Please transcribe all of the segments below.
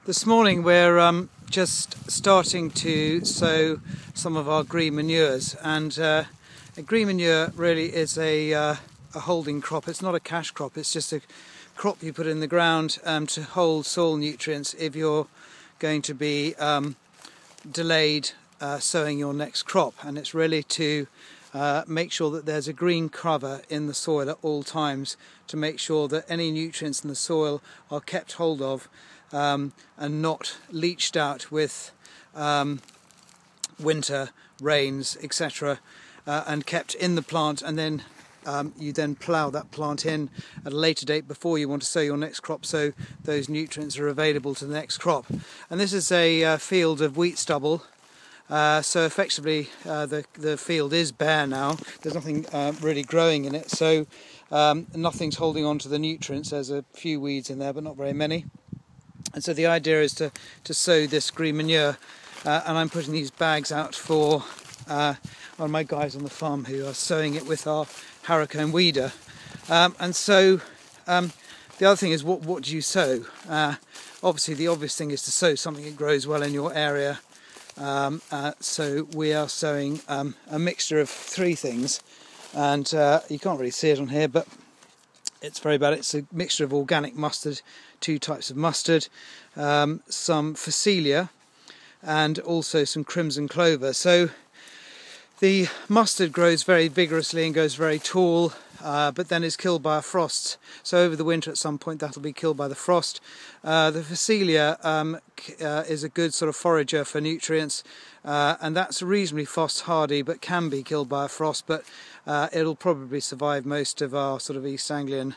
This morning we're just starting to sow some of our green manures, and a green manure really is a holding crop. It's not a cash crop, it's just a crop you put in the ground to hold soil nutrients if you're going to be delayed sowing your next crop, and it's really to make sure that there's a green cover in the soil at all times to make sure that any nutrients in the soil are kept hold of and not leached out with winter rains, etc., and kept in the plant, and then you then plough that plant in at a later date before you want to sow your next crop, so those nutrients are available to the next crop. And this is a field of wheat stubble, so effectively the field is bare now. There's nothing really growing in it, so nothing's holding on to the nutrients. There's a few weeds in there, but not very many. And so the idea is to sow this green manure, and I'm putting these bags out for one of my guys on the farm who are sowing it with our harrowcomb weeder. And so the other thing is, what do you sow? Obviously the obvious thing is to sow something that grows well in your area. So we are sowing a mixture of three things, and you can't really see it on here, but it's very bad. It's a mixture of organic mustard, 2 types of mustard, some phacelia, and also some crimson clover. So the mustard grows very vigorously and goes very tall, but then is killed by a frost. So over the winter at some point that'll be killed by the frost. The phacelia is a good sort of forager for nutrients, and that's reasonably frost hardy but can be killed by a frost, but it'll probably survive most of our sort of East Anglian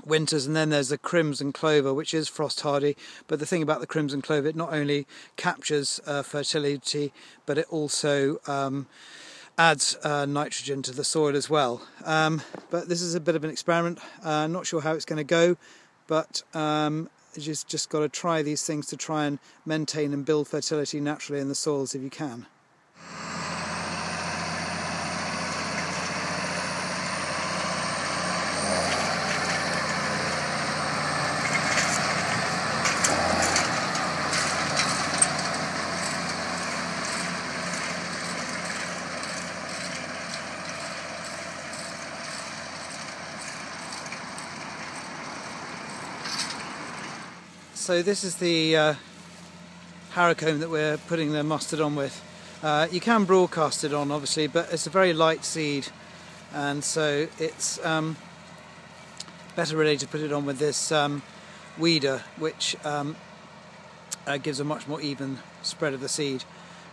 winters. And then there's the crimson clover, which is frost hardy, but the thing about the crimson clover, it not only captures fertility, but it also adds nitrogen to the soil as well. But this is a bit of an experiment. Not sure how it's going to go, but you just got to try these things to try and maintain and build fertility naturally in the soils if you can. So this is the harrowcomb that we're putting the mustard on with. You can broadcast it on, obviously, but it's a very light seed, and so it's better really to put it on with this weeder, which gives a much more even spread of the seed.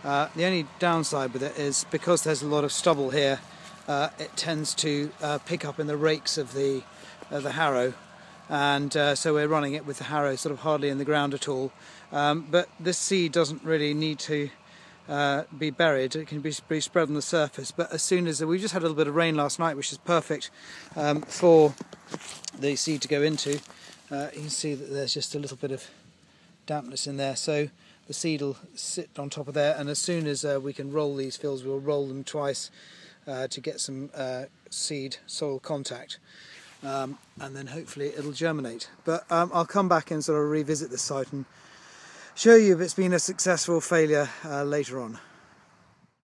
The only downside with it is because there's a lot of stubble here, it tends to pick up in the rakes of the harrow. And so we're running it with the harrow sort of hardly in the ground at all. But this seed doesn't really need to be buried. It can be spread on the surface. But as soon as we just had a little bit of rain last night, which is perfect for the seed to go into, you can see that there's just a little bit of dampness in there. So the seed will sit on top of there, and as soon as we can roll these fills, we'll roll them twice to get some seed soil contact. And then hopefully it'll germinate. But I'll come back and sort of revisit this site and show you if it's been a successful failure later on.